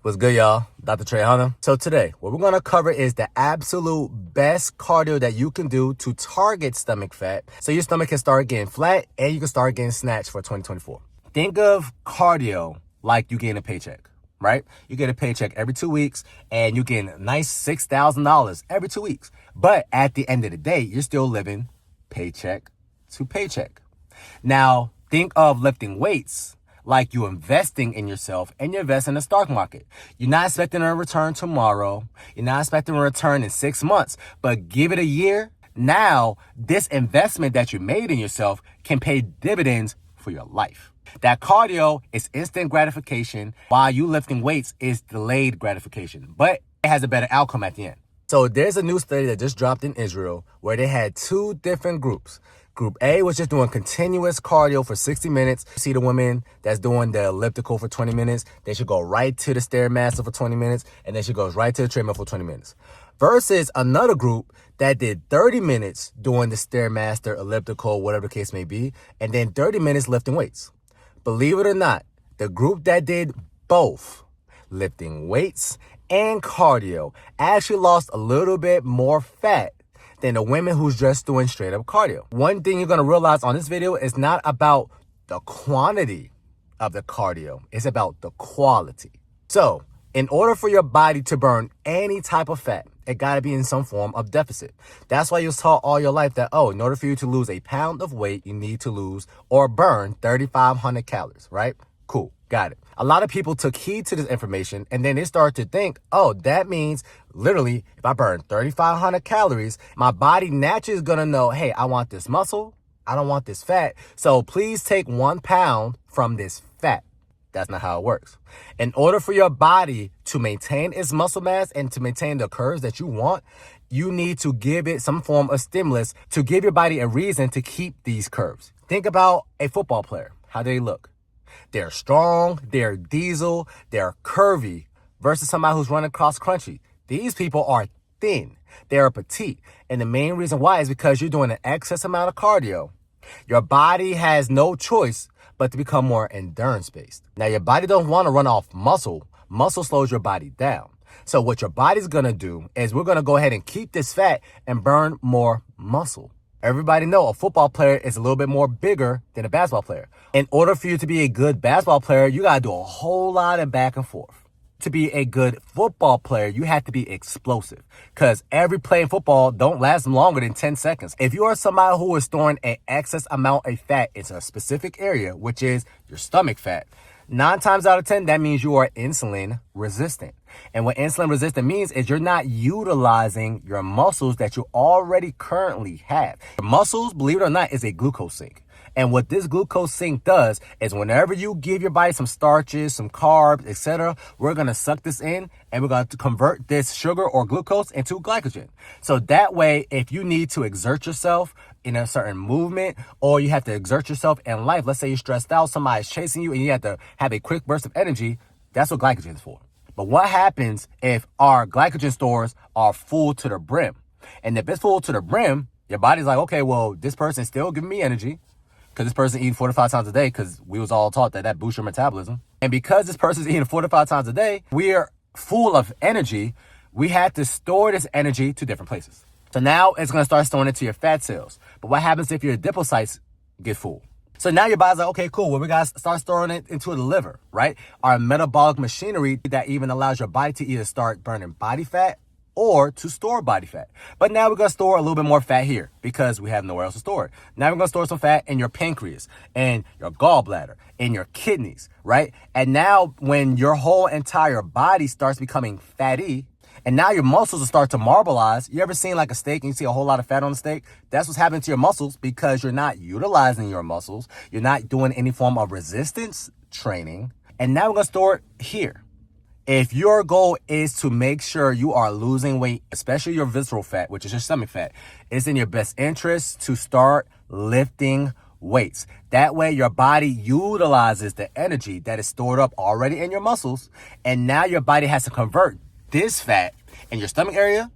What's good, y'all? Dr. Trehunna. So today, what we're going to cover is the absolute best cardio that you can do to target stomach fat so your stomach can start getting flat and you can start getting snatched for 2024. Think of cardio like you getting a paycheck, right? You get a paycheck every 2 weeks and you get a nice $6,000 every 2 weeks. But at the end of the day, you're still living paycheck to paycheck. Now, think of lifting weights like you're investing in yourself and you invest in the stock market. You're not expecting a return tomorrow. You're not expecting a return in 6 months, but give it a year. Now, this investment that you made in yourself can pay dividends for your life. That cardio is instant gratification, while you lifting weights is delayed gratification, but it has a better outcome at the end. So there's a new study that just dropped in Israel where they had two different groups. Group A was just doing continuous cardio for 60 minutes. You see the women that's doing the elliptical for 20 minutes. They should go right to the Stairmaster for 20 minutes. And then she goes right to the treadmill for 20 minutes. Versus another group that did 30 minutes doing the Stairmaster, elliptical, whatever the case may be. And then 30 minutes lifting weights. Believe it or not, the group that did both, lifting weights and cardio, actually lost a little bit more fat than the women who's just doing straight up cardio. One thing you're going to realize on this video is not about the quantity of the cardio. It's about the quality. So in order for your body to burn any type of fat, it got to be in some form of deficit. That's why you're taught all your life that, in order for you to lose a pound of weight, you need to lose or burn 3,500 calories, right? Cool. Got it. A lot of people took heed to this information and then they started to think, that means literally if I burn 3,500 calories, my body naturally is going to know, hey, I want this muscle. I don't want this fat. So please take 1 pound from this fat. That's not how it works. In order for your body to maintain its muscle mass and to maintain the curves that you want, you need to give it some form of stimulus to give your body a reason to keep these curves. Think about a football player. How do they look? They're strong, they're diesel, they're curvy versus somebody who's running cross country. These people are thin, they're petite. And the main reason why is because you're doing an excess amount of cardio. Your body has no choice but to become more endurance-based. Now, your body don't want to run off muscle. Muscle slows your body down. So what your body's going to do is we're going to go ahead and keep this fat and burn more muscle. Everybody know a football player is a little bit more bigger than a basketball player. In order for you to be a good basketball player, you got to do a whole lot of back and forth. To be a good football player, you have to be explosive because every play in football don't last longer than 10 seconds. If you are somebody who is storing an excess amount of fat into a specific area, which is your stomach fat, 9 times out of 10, that means you are insulin resistant. And what insulin resistant means is you're not utilizing your muscles that you already currently have. Your muscles, believe it or not, is a glucose sink. And what this glucose sink does is whenever you give your body some starches, some carbs, etc., we're going to suck this in and we're going to convert this sugar or glucose into glycogen. So that way, if you need to exert yourself in a certain movement or you have to exert yourself in life, let's say you're stressed out, somebody's chasing you and you have to have a quick burst of energy, that's what glycogen is for. But what happens if our glycogen stores are full to the brim? And if it's full to the brim, your body's like, okay, well, this person's still giving me energy. Because this person eating 4 to 5 times a day, because we was all taught that boosts your metabolism. And because this person's eating 4 to 5 times a day, we are full of energy. We had to store this energy to different places. So now it's going to start storing it to your fat cells. But what happens if your adipocytes get full? So now your body's like, okay, cool. Well, we got to start storing it into the liver, right? Our metabolic machinery that even allows your body to either start burning body fat or to store body fat. But now we're going to store a little bit more fat here because we have nowhere else to store it. Now we're going to store some fat in your pancreas and your gallbladder and your kidneys, right? And now when your whole entire body starts becoming fatty and now your muscles will start to marbleize. You ever seen like a steak and you see a whole lot of fat on the steak? That's what's happening to your muscles because you're not utilizing your muscles. You're not doing any form of resistance training. And now we're going to store it here. If your goal is to make sure you are losing weight, especially your visceral fat, which is your stomach fat, it's in your best interest to start lifting weights. That way your body utilizes the energy that is stored up already in your muscles. And now your body has to convert this fat in your stomach area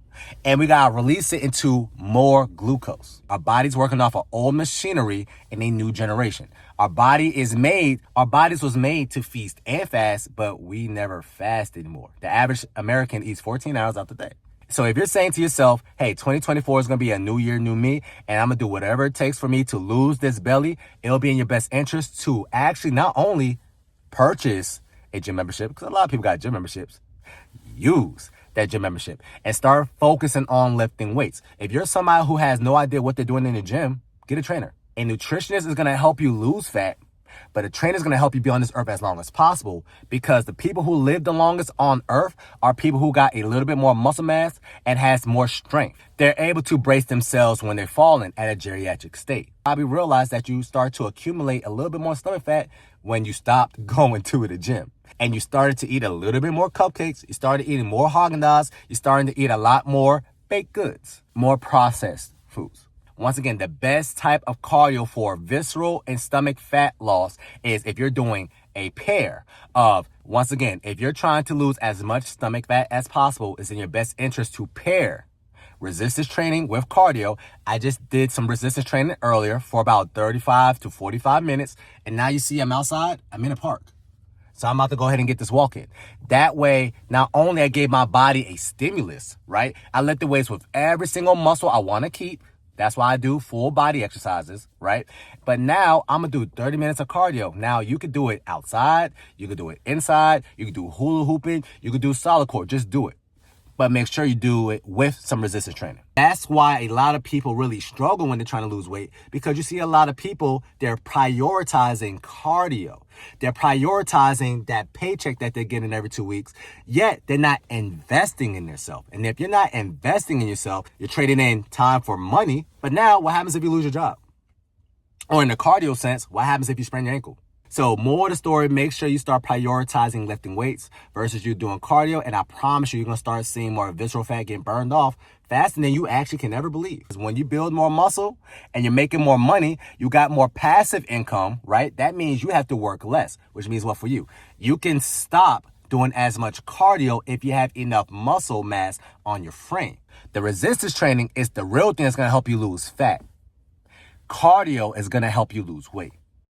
and we gotta release it into more glucose. Our body's working off of old machinery in a new generation. Our bodies was made to feast and fast, but we never fast anymore. The average American eats 14 hours out the day. So if you're saying to yourself, hey, 2024 is going to be a new year, new me, and I'm going to do whatever it takes for me to lose this belly, it'll be in your best interest to actually not only purchase a gym membership, because a lot of people got gym memberships, use that gym membership and start focusing on lifting weights. If you're somebody who has no idea what they're doing in the gym, get a trainer. A nutritionist is going to help you lose fat, but a trainer is going to help you be on this earth as long as possible, because the people who live the longest on earth are people who got a little bit more muscle mass and has more strength. They're able to brace themselves when they're falling at a geriatric state. Probably realize that you start to accumulate a little bit more stomach fat when you stopped going to the gym. And you started to eat a little bit more cupcakes. You started eating more Haagen-Dazs. You're starting to eat a lot more baked goods, more processed foods. Once again, the best type of cardio for visceral and stomach fat loss is if you're doing a pair of, once again, if you're trying to lose as much stomach fat as possible, it's in your best interest to pair resistance training with cardio. I just did some resistance training earlier for about 35 to 45 minutes. And now you see I'm outside, I'm in a park. So I'm about to go ahead and get this walk in. That way, not only I gave my body a stimulus, right? I lifted weights with every single muscle I want to keep. That's why I do full body exercises, right? But now I'm going to do 30 minutes of cardio. Now you could do it outside. You could do it inside. You could do hula hooping. You could do solid core. Just do it. But make sure you do it with some resistance training. That's why a lot of people really struggle when they're trying to lose weight, because you see a lot of people, they're prioritizing cardio. They're prioritizing that paycheck that they're getting every 2 weeks, yet they're not investing in themselves. And if you're not investing in yourself, you're trading in time for money. But now what happens if you lose your job? Or in the cardio sense, what happens if you sprain your ankle? So more of the story, make sure you start prioritizing lifting weights versus you doing cardio. And I promise you, you're going to start seeing more visceral fat getting burned off faster than you actually can ever believe. Because when you build more muscle and you're making more money, you got more passive income, right? That means you have to work less, which means what for you? You can stop doing as much cardio if you have enough muscle mass on your frame. The resistance training is the real thing that's going to help you lose fat. Cardio is going to help you lose weight.